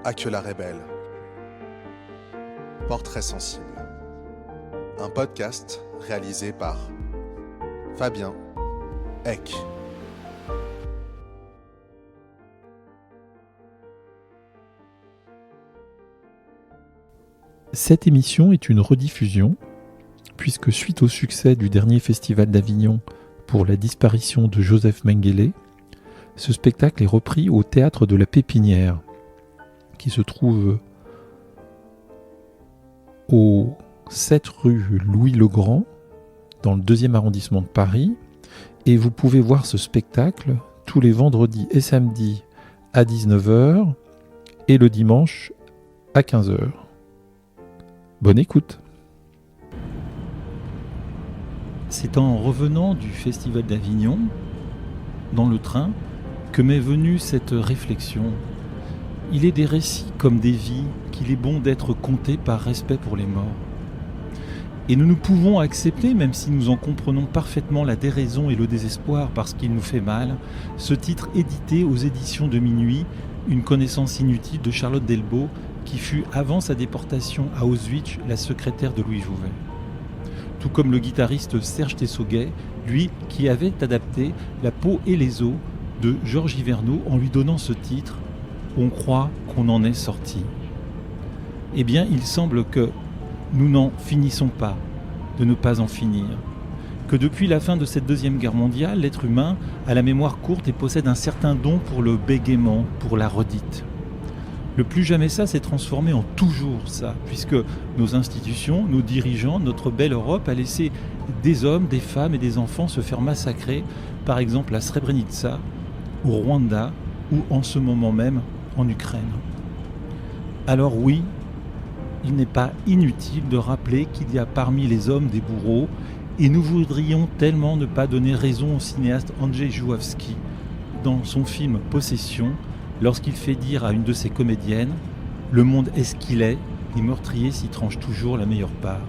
Aquila Rebelle. Portrait sensible. Un podcast réalisé par Fabien Eck. Cette émission est une rediffusion, puisque suite au succès du dernier festival d'Avignon pour la disparition de Joseph Mengele, ce spectacle est repris au Théâtre de la Pépinière, qui se trouve au 7 rue Louis-le-Grand, dans le 2e arrondissement de Paris, et vous pouvez voir ce spectacle tous les vendredis et samedis à 19h et le dimanche à 15h. Bonne écoute. C'est en revenant du Festival d'Avignon, dans le train, que m'est venue cette réflexion. Il est des récits comme des vies qu'il est bon d'être contés par respect pour les morts. Et nous pouvons accepter, même si nous en comprenons parfaitement la déraison et le désespoir parce qu'il nous fait mal, ce titre édité aux éditions de Minuit, Une connaissance inutile de Charlotte Delbo, qui fut avant sa déportation à Auschwitz la secrétaire de Louis Jouvet. Tout comme le guitariste Serge Tessoguet, lui qui avait adapté La peau et les os de Georges Hyvernaud en lui donnant ce titre « On croit qu'on en est sorti ». Eh bien, il semble que nous n'en finissons pas de ne pas en finir. Que depuis la fin de cette Deuxième Guerre mondiale, l'être humain a la mémoire courte et possède un certain don pour le bégaiement, pour la redite. Le plus jamais ça s'est transformé en toujours ça, puisque nos institutions, nos dirigeants, notre belle Europe a laissé des hommes, des femmes et des enfants se faire massacrer, par exemple à Srebrenica, au Rwanda ou en ce moment même en Ukraine. Alors oui, il n'est pas inutile de rappeler qu'il y a parmi les hommes des bourreaux, et nous voudrions tellement ne pas donner raison au cinéaste Andrzej Jouławski dans son film Possession, lorsqu'il fait dire à une de ses comédiennes « Le monde est ce qu'il est, les meurtriers s'y tranchent toujours la meilleure part ».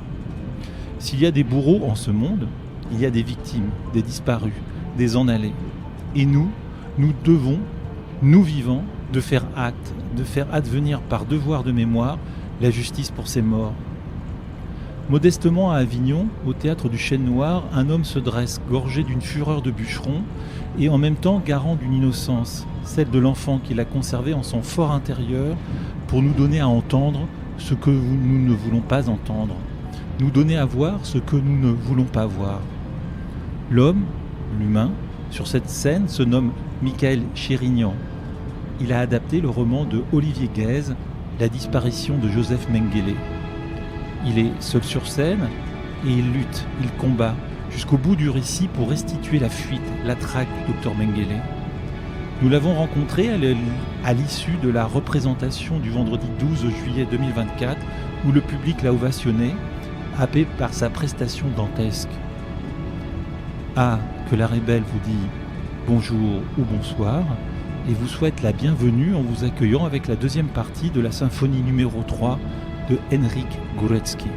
S'il y a des bourreaux en ce monde, il y a des victimes, des disparus, des en allés. Et nous devons, nous vivants, de faire acte, de faire advenir par devoir de mémoire la justice pour ces morts. Modestement à Avignon, au théâtre du Chêne Noir, un homme se dresse, gorgé d'une fureur de bûcheron et en même temps garant d'une innocence, celle de l'enfant qu'il a conservée en son fort intérieur pour nous donner à entendre ce que nous ne voulons pas entendre, nous donner à voir ce que nous ne voulons pas voir. L'homme, l'humain, sur cette scène se nomme Michael Chérignan. Il a adapté le roman de Olivier Guèze, La disparition de Joseph Mengele. Il est seul sur scène et il lutte, il combat jusqu'au bout du récit pour restituer la fuite, la traque du docteur Mengele. Nous l'avons rencontré à l'issue de la représentation du vendredi 12 juillet 2024 où le public l'a ovationné, happé par sa prestation dantesque. Ah, que la Rebelle vous dit bonjour ou bonsoir et vous souhaite la bienvenue en vous accueillant avec la deuxième partie de la symphonie numéro 3 de Henryk Górecki.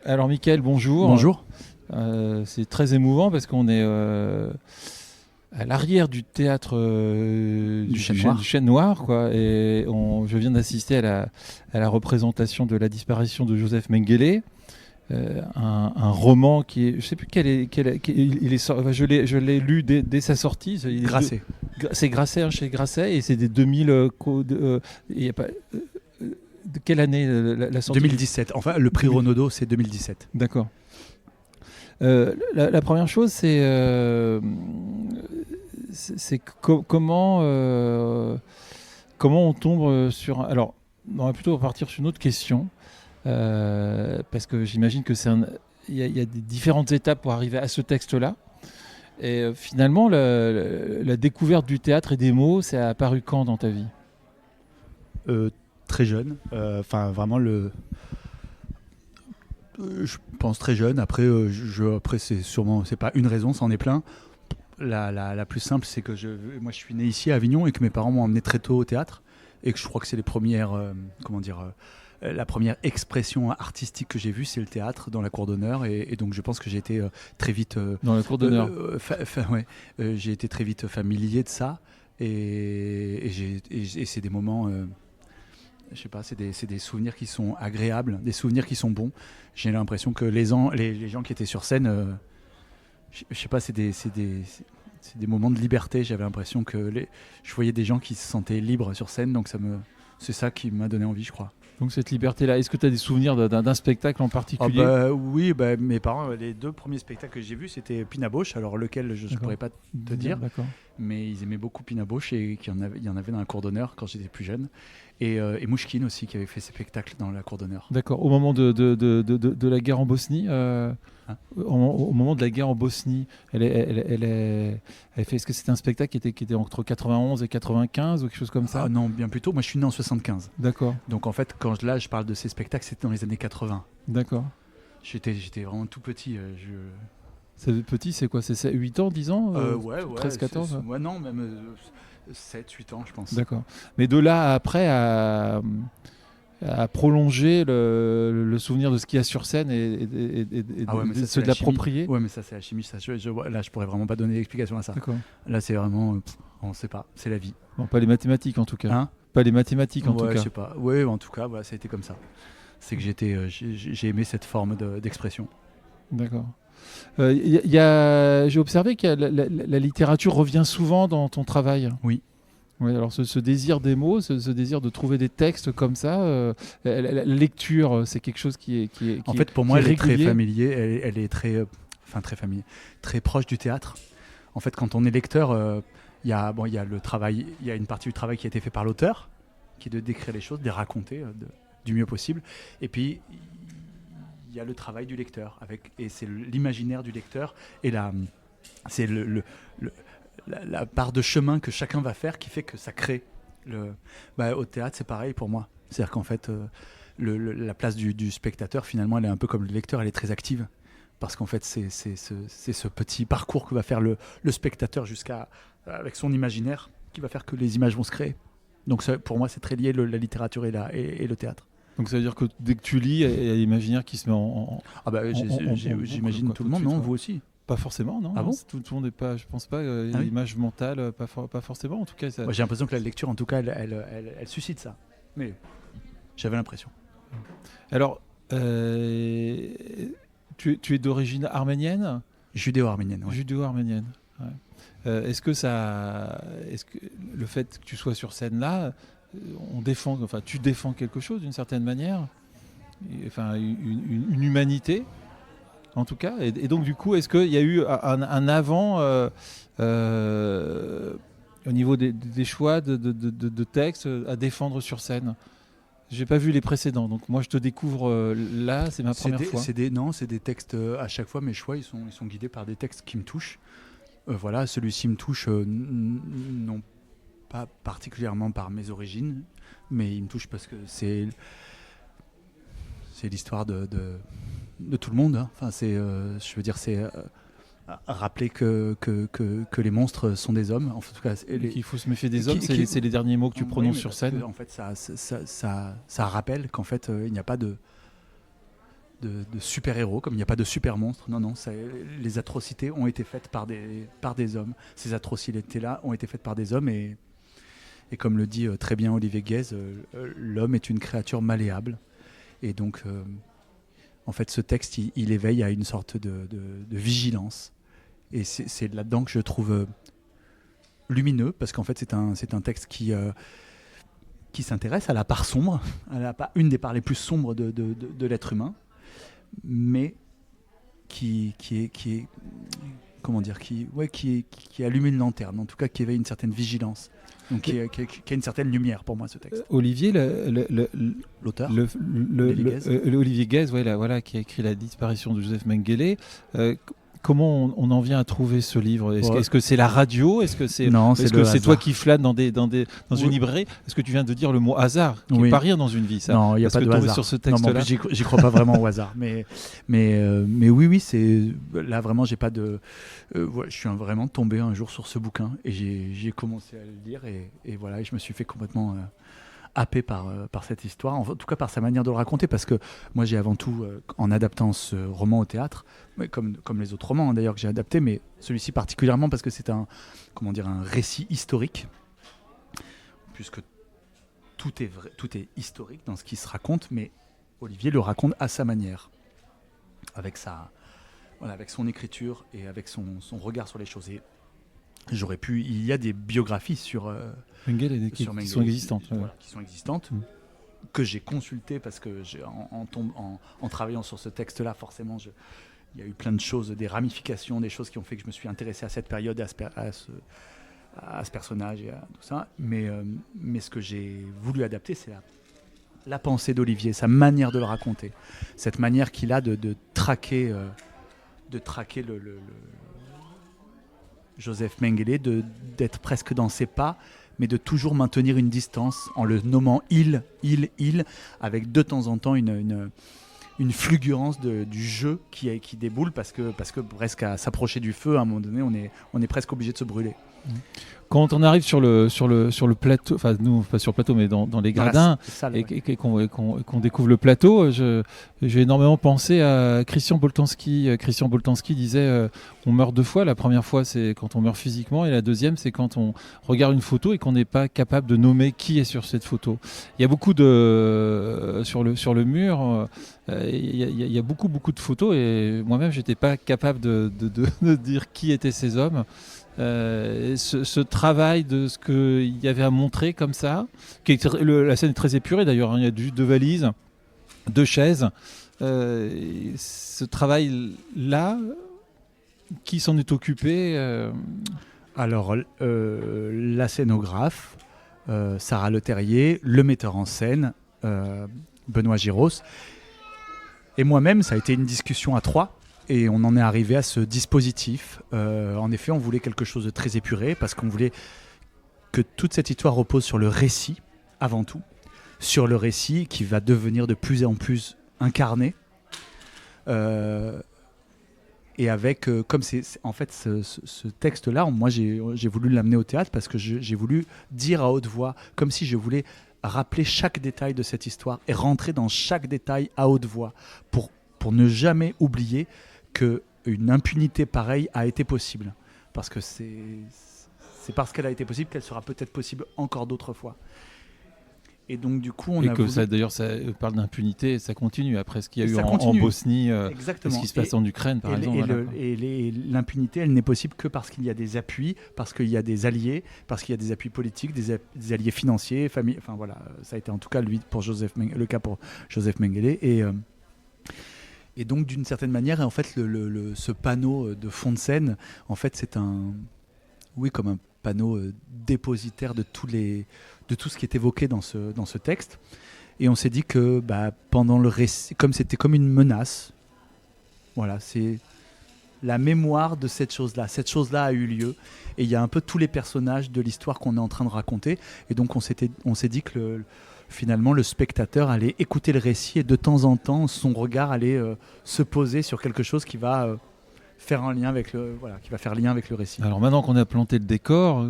Alors Mickaël, bonjour. Bonjour. C'est très émouvant parce qu'on est à l'arrière du théâtre Du Chêne Noir, quoi. Et je viens d'assister à la représentation de La disparition de Joseph Mengele. Un roman qui est, je sais plus il est je l'ai lu dès sa sortie. Grasset. C'est Grasset, chez Grasset, et c'est des 2000. Il y a pas. De quelle année la sortie? 2017. Enfin, le prix Renaudot, c'est 2017. D'accord. La première chose, c'est comment on tombe sur. Alors, on va plutôt partir sur une autre question. Parce que j'imagine que il y a des différentes étapes pour arriver à ce texte-là. Et finalement, la découverte du théâtre et des mots, ça a apparu quand dans ta vie? Très jeune. Enfin, vraiment je pense très jeune. Après, après c'est pas une raison, c'en est plein. La plus simple, c'est que moi, je suis né ici à Avignon et que mes parents m'ont emmené très tôt au théâtre et que je crois que c'est les premières, la première expression artistique que j'ai vue, c'est le théâtre dans la cour d'honneur, et donc je pense que j'ai été très vite dans la cour d'honneur. J'ai été très vite familier de ça, et c'est des moments, je sais pas, c'est des souvenirs qui sont agréables, des souvenirs qui sont bons. J'ai l'impression que les gens qui étaient sur scène, je sais pas, c'est des moments de liberté. J'avais l'impression que je voyais des gens qui se sentaient libres sur scène, donc c'est ça qui m'a donné envie, je crois. Donc cette liberté-là, est-ce que tu as des souvenirs d'un spectacle en particulier? Oui, mes parents, les 2 premiers spectacles que j'ai vus, c'était Pina Bausch, alors lequel je ne pourrais pas te dire, mais ils aimaient beaucoup Pina Bausch, et il y en avait dans la cour d'honneur quand j'étais plus jeune, et Mouchkine aussi, qui avait fait ses spectacles dans la cour d'honneur. D'accord, au moment de la guerre en Bosnie, au moment de la guerre en Bosnie, elle fait, est-ce que c'était un spectacle qui était entre 91 et 95 ou quelque chose comme ça? Ah non, bien plus tôt. Moi, je suis né en 75. D'accord. Donc en fait, quand je parle de ces spectacles, c'était dans les années 80. D'accord. J'étais vraiment tout petit. Petit, c'est quoi? C'est 8 ans, 10 ans? Ouais. 13, 14? Ouais, non, même 7, 8 ans, je pense. D'accord. Mais de là après à prolonger le souvenir de ce qu'il y a sur scène et de l'approprier. Ouais, mais ça, c'est la chimie. Ça, là, je pourrais vraiment pas donner d'explication à ça. D'accord. Là, c'est vraiment, on sait pas, c'est la vie. Bon, pas les mathématiques en tout cas. Hein? Pas les mathématiques en tout cas. Je sais pas. Ouais, en tout cas, voilà, ça a été comme ça. C'est que j'ai aimé cette forme d'expression. D'accord. J'ai observé que la littérature revient souvent dans ton travail. Oui. Ouais, alors ce désir des mots, ce désir de trouver des textes comme ça, la lecture, c'est quelque chose qui est en fait, pour moi, elle est très familier. elle est très, très familier, très proche du théâtre. En fait, quand on est lecteur, il y a le travail, il y a une partie du travail qui a été fait par l'auteur, qui est de décrire les choses, de les raconter du mieux possible. Et puis, il y a le travail du lecteur, et c'est l'imaginaire du lecteur, et c'est la part de chemin que chacun va faire qui fait que ça crée. Au théâtre, c'est pareil pour moi. C'est-à-dire qu'en fait, la place du spectateur, finalement, elle est un peu comme le lecteur, elle est très active. Parce qu'en fait, c'est ce petit parcours que va faire le spectateur avec son imaginaire, qui va faire que les images vont se créer. Donc ça, pour moi, c'est très lié, la littérature et le théâtre. Donc ça veut dire que dès que tu lis, il y a l'imaginaire qui se met en j'imagine tout le monde, non? Vous aussi? Pas forcément, non. Ah bon? Tout le monde n'est pas, je pense pas, l'image mentale, pas forcément. En tout cas, Moi, j'ai l'impression que la lecture, en tout cas, elle suscite ça. Mais j'avais l'impression. Alors, tu es d'origine arménienne? Judéo-arménienne. Ouais. Judéo-arménienne. Ouais. Est-ce que le fait que tu sois sur scène là, tu défends quelque chose d'une certaine manière, enfin une humanité en tout cas, et donc du coup, est-ce qu'il y a eu un avant au niveau des choix de textes à défendre sur scène? J'ai pas vu les précédents, donc moi je te découvre là, c'est ma première fois. C'est des textes à chaque fois. Mes choix, ils sont guidés par des textes qui me touchent. Voilà, celui-ci me touche non pas particulièrement par mes origines, mais il me touche parce que c'est l'histoire de tout le monde. Hein. Enfin, je veux dire, c'est rappeler que les monstres sont des hommes. En tout cas, qu'il faut se méfier des hommes, c'est les derniers mots que tu prononces sur scène. En fait, ça rappelle qu'en fait, il n'y a pas de de super-héros, comme il n'y a pas de super-monstres. Non, les atrocités ont été faites par des hommes. Ces atrocités-là ont été faites par des hommes et comme le dit très bien Olivier Guèze, l'homme est une créature malléable. Et donc, en fait, ce texte, il éveille à une sorte de vigilance. Et c'est là-dedans que je trouve lumineux, parce qu'en fait, c'est un texte qui s'intéresse à la part sombre, une des parts les plus sombres de l'être humain, mais qui allume une lanterne, en tout cas qui éveille une certaine vigilance. Donc qui a une certaine lumière pour moi, ce texte. Olivier, l'auteur, Olivier Guèze, voilà, qui a écrit La disparition de Joseph Mengele. Comment on en vient à trouver ce livre ? Est-ce que c'est la radio ? Est-ce que c'est toi qui flânes dans une librairie ? Est-ce que tu viens de dire le mot hasard, qui n'est pas rien dans une vie, ça ? Non, il n'y a pas de hasard. Sur ce texte-là. J'y crois pas vraiment au hasard. Mais oui, c'est là vraiment, j'ai pas de. Je suis vraiment tombé un jour sur ce bouquin et j'ai commencé à le lire et voilà, et je me suis fait complètement happé par cette histoire, en tout cas par sa manière de le raconter, parce que moi j'ai avant tout, en adaptant ce roman au théâtre, mais comme les autres romans d'ailleurs que j'ai adaptés, mais celui-ci particulièrement parce que c'est un récit historique, puisque tout est vrai, tout est historique dans ce qui se raconte, mais Olivier le raconte à sa manière, avec son écriture et avec son regard sur les choses. Et il y a des biographies sur Mengele qui sont existantes. Qui sont existantes, que j'ai consultées parce que en travaillant sur ce texte-là, forcément, il y a eu plein de choses, des ramifications, des choses qui ont fait que je me suis intéressé à cette période, à ce personnage et à tout ça. Mais ce que j'ai voulu adapter, c'est la pensée d'Olivier, sa manière de le raconter, cette manière qu'il a de traquer le Joseph Mengele, d'être presque dans ses pas, mais de toujours maintenir une distance en le nommant il, avec de temps en temps une fulgurance du jeu qui déboule parce que presque à s'approcher du feu, à un moment donné, on est presque obligé de se brûler. Quand on arrive sur le plateau, enfin nous pas sur le plateau mais dans les gradins, et qu'on découvre le plateau, j'ai énormément pensé à Christian Boltanski. Christian Boltanski disait on meurt deux fois. La première fois c'est quand on meurt physiquement et la deuxième c'est quand on regarde une photo et qu'on n'est pas capable de nommer qui est sur cette photo. Il y a beaucoup sur le mur. Il y a beaucoup de photos et moi-même j'étais pas capable de dire qui étaient ces hommes. Ce travail de ce qu'il y avait à montrer comme ça, la scène est très épurée d'ailleurs, il y a juste 2 valises, 2 chaises. Ce travail-là, qui s'en est occupé Alors, la scénographe, Sarah Leterrier, le metteur en scène, Benoît Giros, et moi-même, ça a été une discussion à 3. Et on en est arrivé à ce dispositif. En effet, on voulait quelque chose de très épuré parce qu'on voulait que toute cette histoire repose sur le récit, avant tout. Sur le récit qui va devenir de plus en plus incarné. Et avec, comme en fait, ce texte-là, moi j'ai voulu l'amener au théâtre parce que j'ai voulu dire à haute voix, comme si je voulais rappeler chaque détail de cette histoire et rentrer dans chaque détail à haute voix pour ne jamais oublier qu'une impunité pareille a été possible. Parce que c'est parce qu'elle a été possible qu'elle sera peut-être possible encore d'autres fois. Et donc du coup, d'ailleurs, ça parle d'impunité et ça continue après ce qu'il y a eu en Bosnie, ce qui se passe en Ukraine, par exemple. Et l'impunité, elle n'est possible que parce qu'il y a des appuis, parce qu'il y a des alliés, parce qu'il y a des appuis politiques, des alliés financiers, famille. Enfin voilà, ça a été en tout cas le cas pour Joseph Mengele. Et donc, d'une certaine manière, en fait, ce panneau de fond de scène, en fait, c'est comme un panneau dépositaire de tout ce qui est évoqué dans ce texte. Et on s'est dit que pendant le récit, comme c'était comme une menace, voilà, c'est la mémoire de cette chose-là. Cette chose-là a eu lieu. Et il y a un peu tous les personnages de l'histoire qu'on est en train de raconter. Et donc, on s'est dit que finalement, le spectateur allait écouter le récit et de temps en temps, son regard allait se poser sur quelque chose qui va faire lien avec le récit. Alors maintenant qu'on a planté le décor,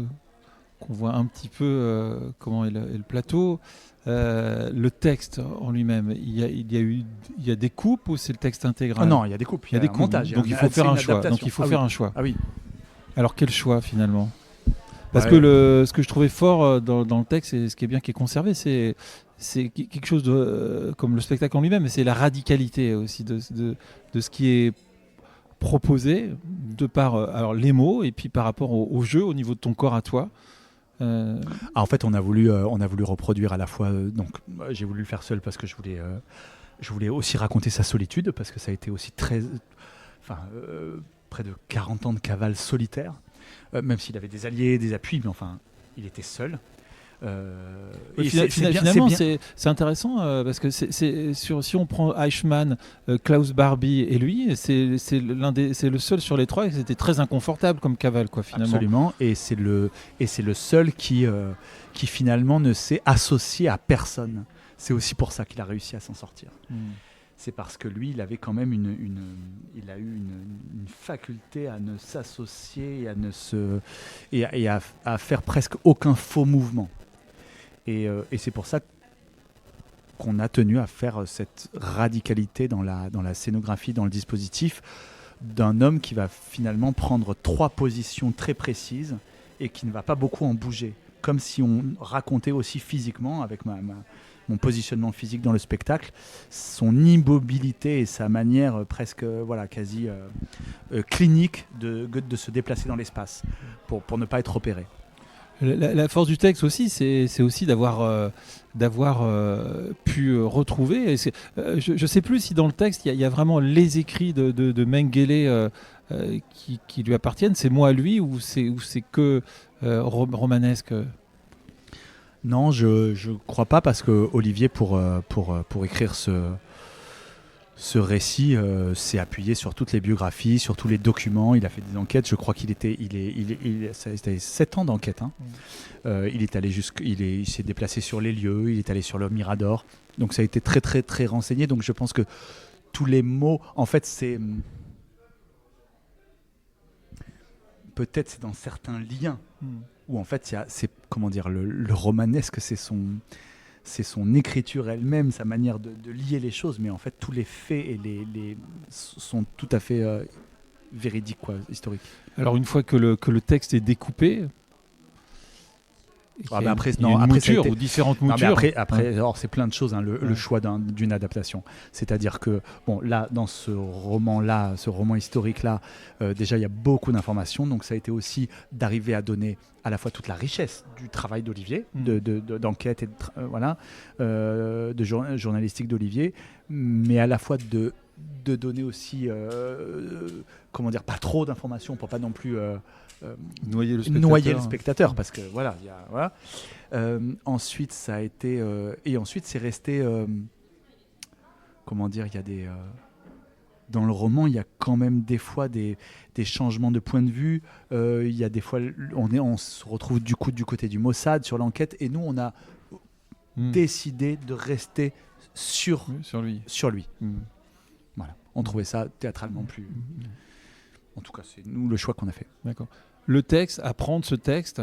qu'on voit un petit peu comment est le plateau. Le texte en lui-même, il y a des coupes ou c'est le texte intégral? Ah non, il y a des coupes, il y a des un coupes. montage. Donc il faut faire un choix. Donc il faut faire un choix. Ah oui. Alors quel choix finalement? Parce Ouais. que ce que je trouvais fort dans le texte, et ce qui est bien qui est conservé, c'est quelque chose comme le spectacle en lui-même, mais c'est la radicalité aussi de ce qui est proposé de par alors les mots et puis par rapport au jeu au niveau de ton corps à toi. En fait, on a voulu reproduire à la fois. Donc, j'ai voulu le faire seul parce que je voulais aussi raconter sa solitude, parce que ça a été aussi près de 40 ans de cavale solitaire, même s'il avait des alliés, des appuis, mais enfin, il était seul. Finalement, c'est intéressant parce que si on prend Eichmann, Klaus Barbie et lui, c'est le seul sur les trois et c'était très inconfortable comme cavale, quoi, finalement. Absolument, et c'est le seul qui finalement ne s'est associé à personne. C'est aussi pour ça qu'il a réussi à s'en sortir. C'est parce que lui, il avait quand même il a eu une faculté à ne s'associer et à faire presque aucun faux mouvement. Et c'est pour ça qu'on a tenu à faire cette radicalité dans la scénographie, dans le dispositif, d'un homme qui va finalement prendre 3 positions très précises et qui ne va pas beaucoup en bouger. Comme si on racontait aussi physiquement, avec mon positionnement physique dans le spectacle, son immobilité et sa manière presque quasi clinique de se déplacer dans l'espace pour ne pas être opéré. La force du texte aussi, c'est aussi d'avoir pu retrouver. Je ne sais plus si dans le texte il y a vraiment les écrits de Mengele qui lui appartiennent. C'est moi à lui ou c'est que romanesque? Non, je crois pas, parce que Olivier pour écrire ce récit s'est appuyé sur toutes les biographies, sur tous les documents. Il a fait des enquêtes. Je crois ça a été 7 ans d'enquête. Hein. Il s'est déplacé sur les lieux. Il est allé sur le Mirador. Donc ça a été très très très renseigné. Donc je pense que tous les mots, en fait, peut-être c'est dans certains liens où en fait c'est comment dire, le romanesque, c'est son écriture elle-même, sa manière de lier les choses, mais en fait tous les faits et sont tout à fait véridiques, quoi, historiques. Alors une fois que le texte est découpé, Après, mouture ou différentes moutures. Après, alors c'est plein de choses, hein, le choix d'une adaptation. C'est-à-dire que là, dans ce roman historique-là, déjà il y a beaucoup d'informations, donc ça a été aussi d'arriver à donner à la fois toute la richesse du travail d'Olivier, d'enquête et de journalistique d'Olivier, mais à la fois de donner aussi, comment dire, pas trop d'informations pour pas non plus noyer le spectateur, parce que ensuite ça a été et ensuite c'est resté comment dire, il y a des dans le roman, il y a quand même des fois des changements de point de vue. Il y a des fois, on se retrouve du côté du Mossad sur l'enquête, et nous, on a décidé de rester sur lui. Voilà. On trouvait ça théâtralement plus. En tout cas, c'est nous le choix qu'on a fait. D'accord. Le texte, apprendre ce texte.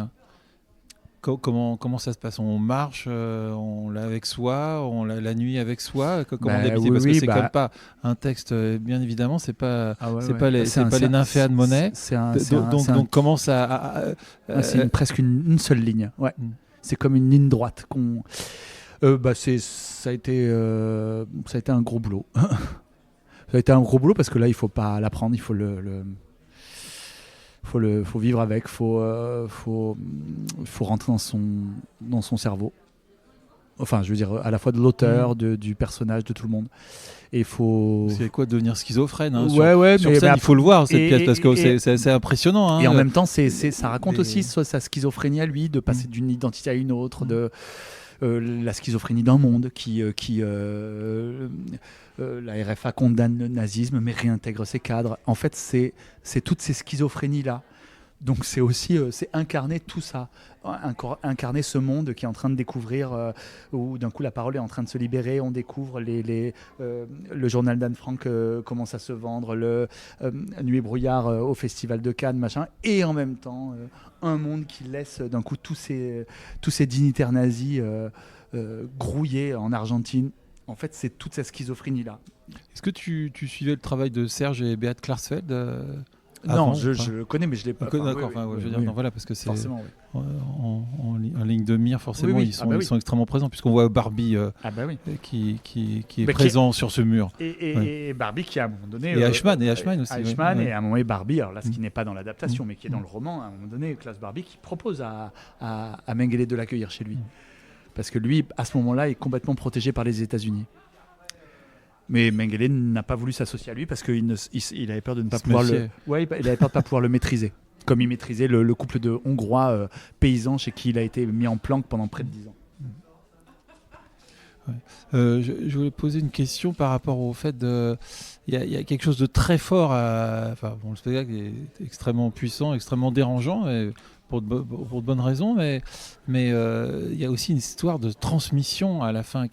Comment ça se passe? On marche, on l'a avec soi, on l'a la nuit avec soi. Comment d'habiter? Parce que c'est comme pas un texte. Bien évidemment, c'est pas les nymphéas de Monet. Donc comment ça? C'est presque une seule ligne. Ouais. C'est comme une ligne droite. Ça a été un gros boulot. Ça a été un gros boulot parce que là, il faut pas l'apprendre, il faut faut vivre avec, faut rentrer dans son cerveau. Enfin, je veux dire, à la fois de l'auteur, du personnage, de tout le monde. Et faut. C'est quoi, devenir schizophrène, hein, sur scène, il faut le voir cette pièce parce que c'est assez impressionnant. Hein, et en même temps, ça raconte aussi sa schizophrénie à lui, de passer d'une identité à une autre, de la schizophrénie d'un monde qui la RFA condamne le nazisme mais réintègre ses cadres. En fait, c'est toutes ces schizophrénies-là Donc c'est aussi c'est incarner tout ça, incarner ce monde qui est en train de découvrir, où d'un coup la parole est en train de se libérer, on découvre le journal d'Anne Frank commence à se vendre, Nuit et brouillard au festival de Cannes, machin, et en même temps un monde qui laisse d'un coup tous ces dignitaires nazis grouillés en Argentine. En fait, c'est toute cette schizophrénie-là. Est-ce que tu suivais le travail de Serge et Beat Klarsfeld Non, je le connais, mais je l'ai pas. D'accord, je veux dire, non, voilà, parce que c'est forcément, oui. en ligne de mire, forcément, Oui. ils sont extrêmement présents, puisqu'on voit Barbie qui est présent sur ce mur. Et Barbie qui, à un moment donné... Et Eichmann aussi. Eichmann, et à un moment donné, Barbie, alors là, ce qui n'est pas dans l'adaptation, mais qui est dans le roman, à un moment donné, Klaus Barbie qui propose à Mengele de l'accueillir chez lui. Parce que lui, à ce moment-là, est complètement protégé par les États-Unis. Mais Mengele n'a pas voulu s'associer à lui parce qu'il avait peur de ne pas pouvoir il avait peur de pas pouvoir le maîtriser. Comme il maîtrisait le couple de Hongrois paysans chez qui il a été mis en planque pendant près de 10 ans. Je voulais poser une question par rapport au fait de... Il y a quelque chose de très fort le spectacle est extrêmement puissant, extrêmement dérangeant, pour de bonnes raisons, mais il y a aussi une histoire de transmission à la fin.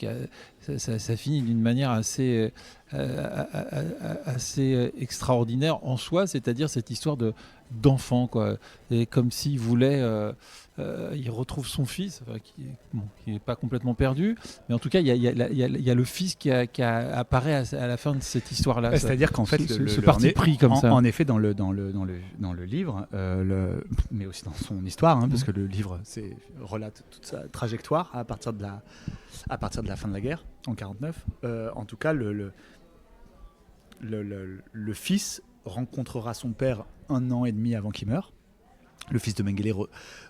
Ça finit d'une manière assez extraordinaire en soi, c'est-à-dire cette histoire d'enfant, quoi. Et comme s'il voulait... il retrouve son fils, qui n'est pas complètement perdu, mais en tout cas, il y a le fils qui apparaît à la fin de cette histoire-là. C'est-à-dire qu'en fait, ce parti pris comme ça. En effet, dans le livre, mais aussi dans son histoire, parce que le livre relate toute sa trajectoire à partir de la fin de la guerre, en 1949. En tout cas, le fils rencontrera son père 1 an et demi avant qu'il meure. Le fils de Mengele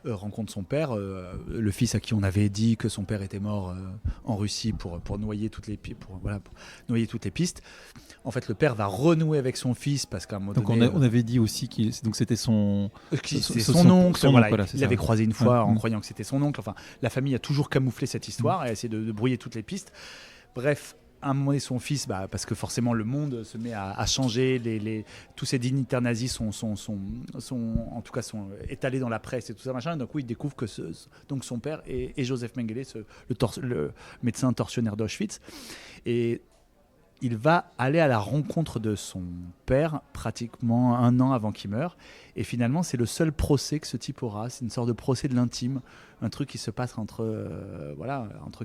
rencontre son père, le fils à qui on avait dit que son père était mort en Russie pour noyer toutes les pistes. En fait, le père va renouer avec son fils parce qu'à un moment donné... Donc on avait dit aussi que c'était son oncle. Voilà, il avait croisé une fois en croyant que c'était son oncle. Enfin, la famille a toujours camouflé cette histoire et a essayé de brouiller toutes les pistes. Bref, à un moment donné, son fils, parce que forcément le monde se met à changer, tous ces dignitaires nazis sont étalés dans la presse et tout ça, machin. Donc oui, il découvre que donc son père est Joseph Mengele, le médecin tortionnaire d'Auschwitz. Et il va aller à la rencontre de son père pratiquement 1 an avant qu'il meure. Et finalement, c'est le seul procès que ce type aura. C'est une sorte de procès de l'intime, un truc qui se passe entre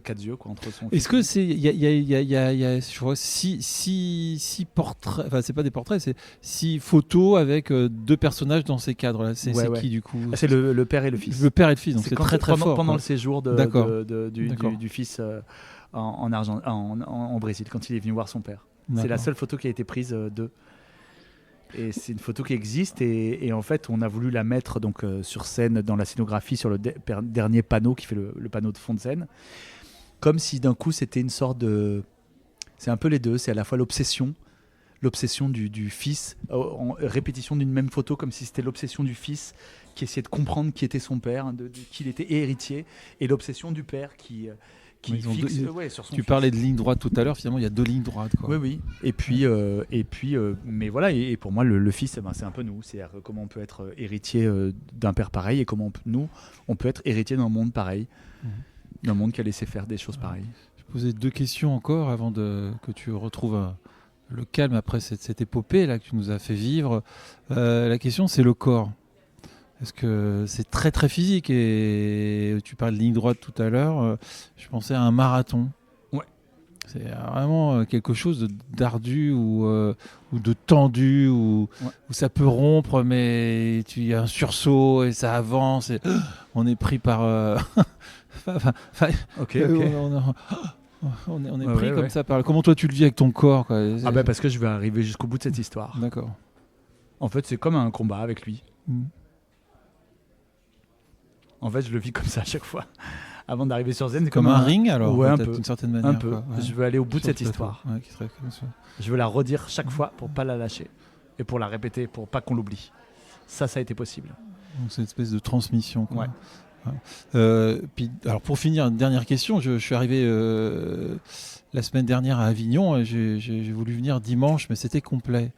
4 yeux, quoi, entre son. Est-ce que c'est il y a je vois 6 portraits, enfin c'est pas des portraits, c'est 6 photos avec 2 personnages dans ces cadres-là. C'est qui du coup? C'est le père et le fils. Le père et le fils, donc c'est très très fort. Pendant le séjour du fils en Brésil, quand il est venu voir son père. D'accord. C'est la seule photo qui a été prise d'eux. Et c'est une photo qui existe et en fait on a voulu la mettre donc sur scène dans la scénographie sur le dernier panneau qui fait le panneau de fond de scène, comme si d'un coup c'était une sorte de... C'est un peu les deux, c'est à la fois l'obsession du fils, en répétition d'une même photo, comme si c'était l'obsession du fils qui essayait de comprendre qui était son père, qu'il était héritier, et l'obsession du père qui fixe sur son Tu fils. parlais de ligne droite tout à l'heure, finalement il y a 2 lignes droites, quoi. Oui. Et puis, mais voilà, et pour moi le fils, c'est un peu nous, c'est-à-dire comment on peut être héritier d'un père pareil et comment on peut être héritier d'un monde pareil, d'un monde qui a laissé faire des choses pareilles. Je posais 2 questions encore avant que tu retrouves le calme après cette épopée là que tu nous as fait vivre. La question, c'est le corps. Est-ce que c'est très très physique? Et tu parles de ligne droite tout à l'heure, je pensais à un marathon. Ouais. C'est vraiment quelque chose d'ardu ou de tendu où ça peut rompre, mais il y a un sursaut et ça avance et on est pris par... Ok. On est pris comme ça par... Comment toi tu le vis avec ton corps, quoi? Parce que je vais arriver jusqu'au bout de cette histoire. D'accord. En fait, c'est comme un combat avec lui. En fait, je le vis comme ça à chaque fois. Avant d'arriver sur scène, c'est comme un ring, alors, un peu, d'une certaine manière. Un peu. Quoi. Ouais. Je veux aller au bout de cette histoire. Ouais, qui serait comme ça. Je veux la redire chaque fois pour pas la lâcher et pour la répéter, pour pas qu'on l'oublie. Ça a été possible. Donc c'est une espèce de transmission, quoi. Ouais. Puis, alors pour finir, une dernière question. Je suis arrivé la semaine dernière à Avignon. J'ai voulu venir dimanche, mais c'était complet.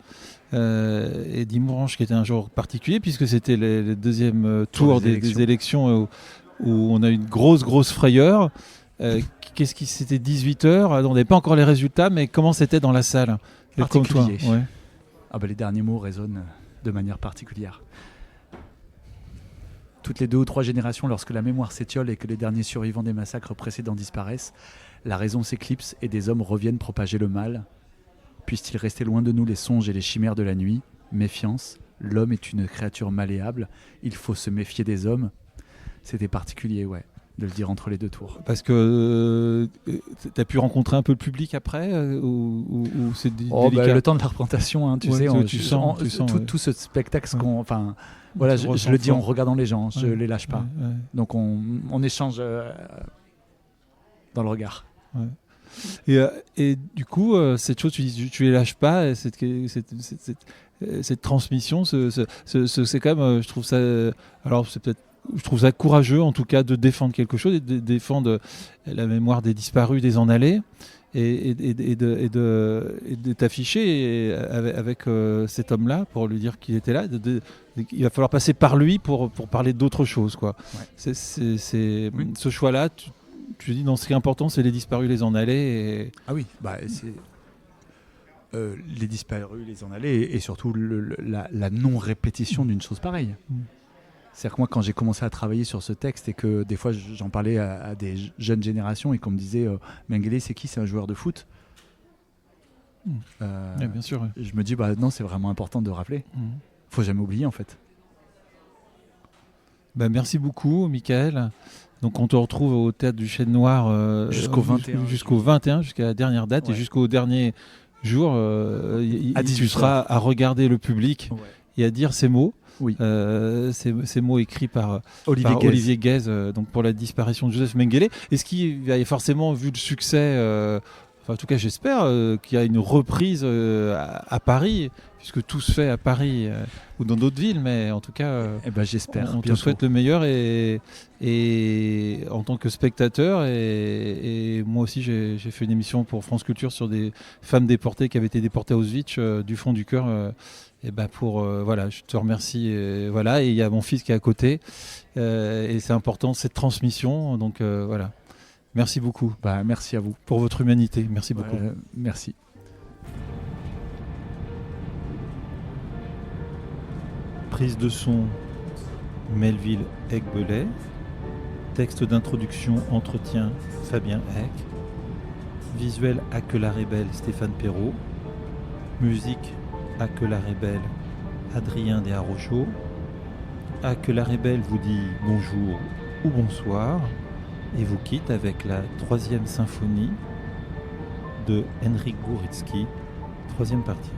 et Dimouranche qui était un jour particulier puisque c'était le deuxième tour des élections où on a eu une grosse frayeur. Qu'est-ce qui c'était 18h, on n'avait pas encore les résultats, mais comment c'était dans la salle? Comme toi, ouais. Les derniers mots résonnent de manière particulière. Toutes les 2 ou 3 générations, lorsque la mémoire s'étiole et que les derniers survivants des massacres précédents disparaissent, la raison s'éclipse et des hommes reviennent propager le mal. Puissent-ils rester loin de nous les songes et les chimères de la nuit? Méfiance, l'homme est une créature malléable, il faut se méfier des hommes. C'était particulier, ouais, de le dire entre les 2 tours. Parce que tu as pu rencontrer un peu le public après ou c'est délicat? Le temps de la représentation, tu sais, tu sens, tout ce spectacle, voilà, je le dis en regardant les gens, je les lâche pas. Ouais. Donc on échange dans le regard. Ouais. Et du coup, cette chose, tu les lâches pas, cette transmission, c'est quand même, je trouve ça, alors c'est peut-être, je trouve ça courageux en tout cas de défendre quelque chose et de défendre la mémoire des disparus, des en allés, et de t'afficher avec cet homme-là pour lui dire qu'il était là. Il va falloir passer par lui pour parler d'autre chose, quoi. Ouais. Ce choix-là. Tu dis, non, ce qui est important, c'est les disparus, les en allés. Ah oui, c'est les disparus, les en allés, et surtout la non-répétition d'une chose pareille. C'est-à-dire que moi, quand j'ai commencé à travailler sur ce texte et que des fois j'en parlais à des jeunes générations et qu'on me disait Mengele, c'est qui? C'est un joueur de foot. Bien sûr. Ouais. Je me dis, non, c'est vraiment important de rappeler. Faut jamais oublier, en fait. Merci beaucoup, Michael. Donc on te retrouve au Théâtre du Chêne Noir jusqu'au 21. Jusqu'au 21, jusqu'à la dernière date, et jusqu'au dernier jour, tu seras à regarder le public et à dire ces mots. Oui. Ces mots écrits par Olivier Guèze, donc pour la disparition de Joseph Mengele. Est-ce qu'il a forcément vu le succès, en tout cas j'espère, qu'il y a une reprise à Paris, puisque tout se fait à Paris ou dans d'autres villes, mais en tout cas j'espère. On te souhaite le meilleur et en tant que spectateur et moi aussi j'ai fait une émission pour France Culture sur des femmes déportées qui avaient été déportées à Auschwitz, du fond du cœur. Je te remercie. Et il y a mon fils qui est à côté et c'est important cette transmission. Donc voilà. Merci beaucoup. Merci à vous pour votre humanité. Merci beaucoup. Merci. Prise de son Melville Egbelet. Texte d'introduction, entretien Fabien Eck. Visuel Aquela Rebelle Stéphane Perrault. Musique Aquela Rebelle Adrien Desarrochaux. Aquela Rebelle vous dit bonjour ou bonsoir et vous quitte avec la 3e symphonie de Henryk Górecki, 3e partie.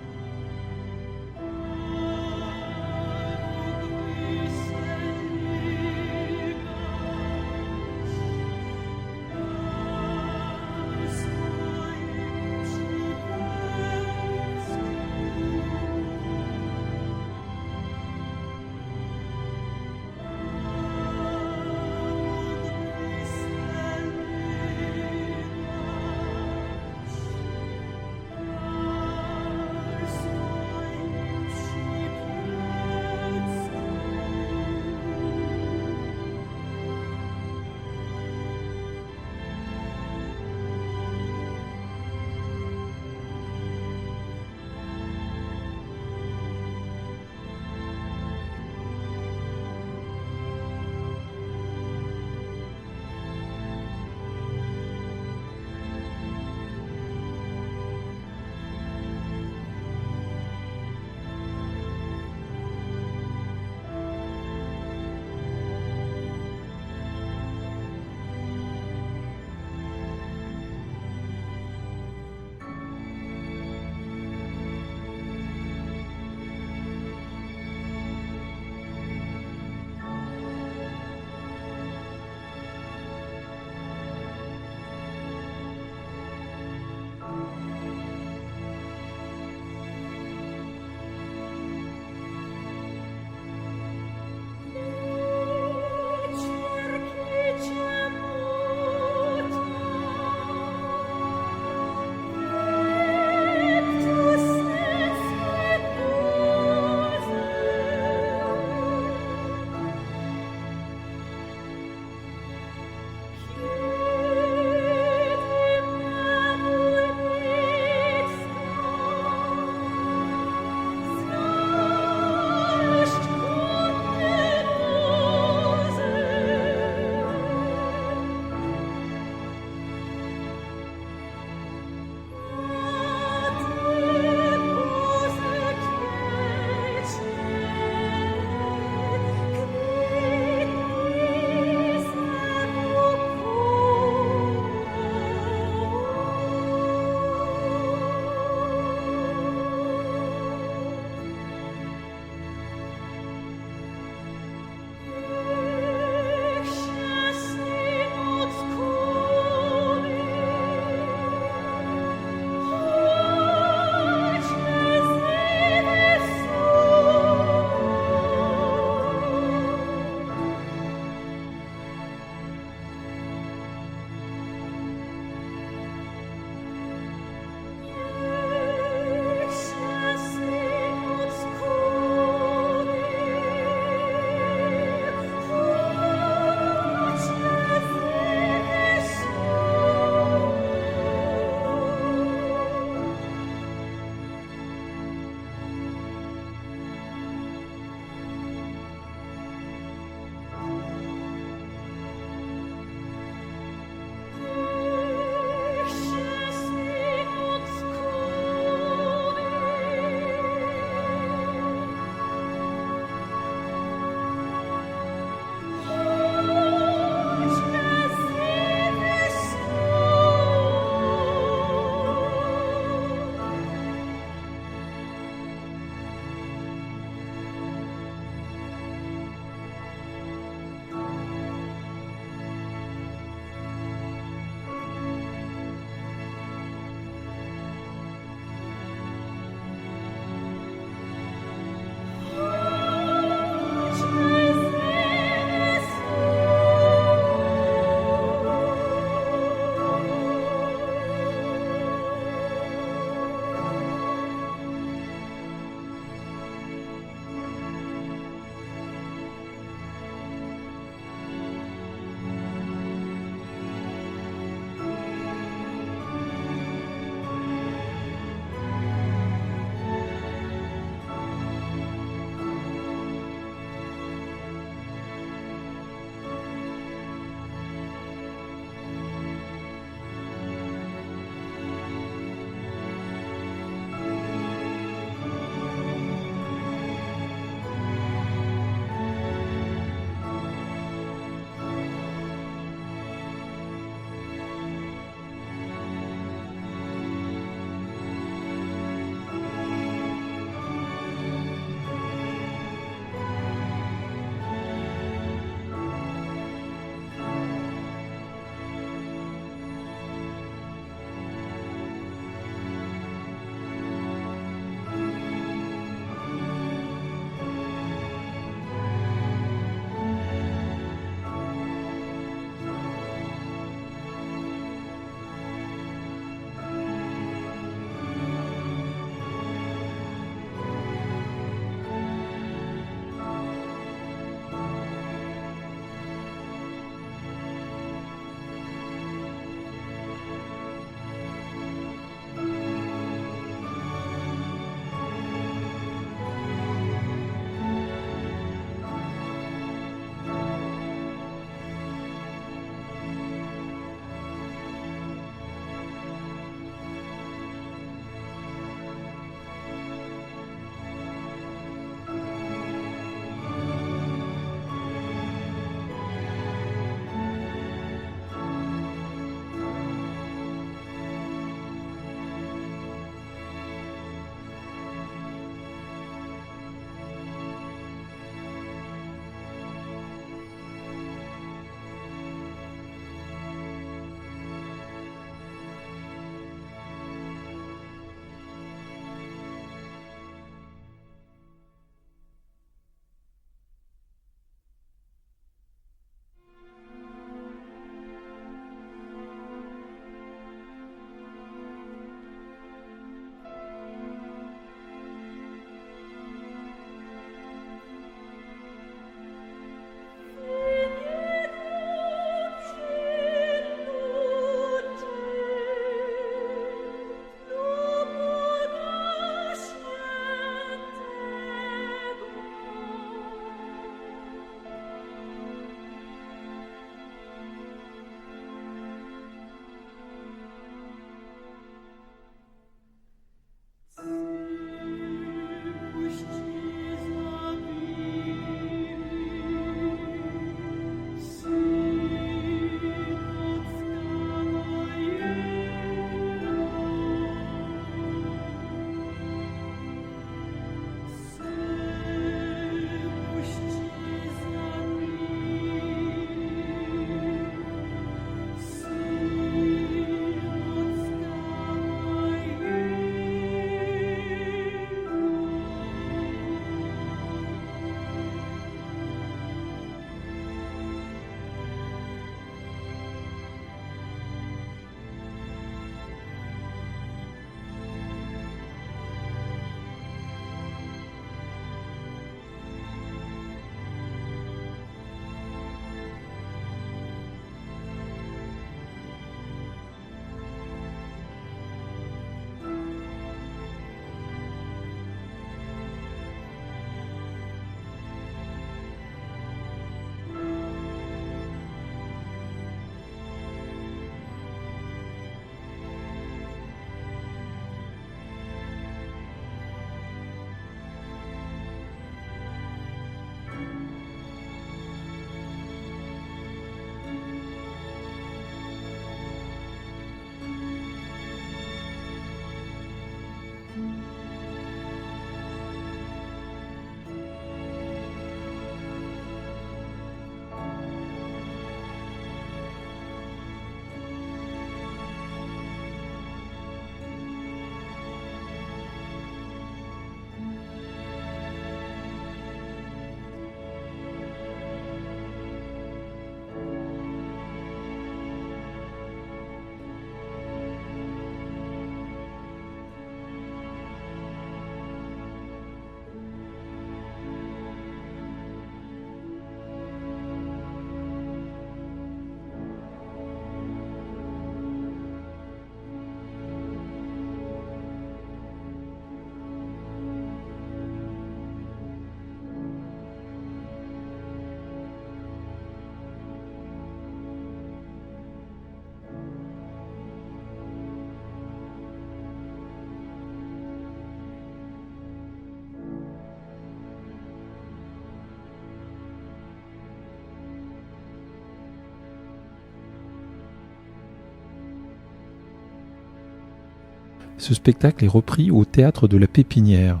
Ce spectacle est repris au Théâtre de la Pépinière,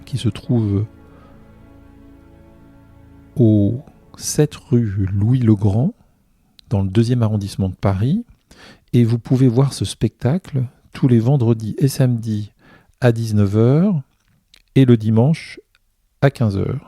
qui se trouve au 7 rue Louis-le-Grand, dans le 2e arrondissement de Paris. Et vous pouvez voir ce spectacle tous les vendredis et samedis à 19h et le dimanche à 15h.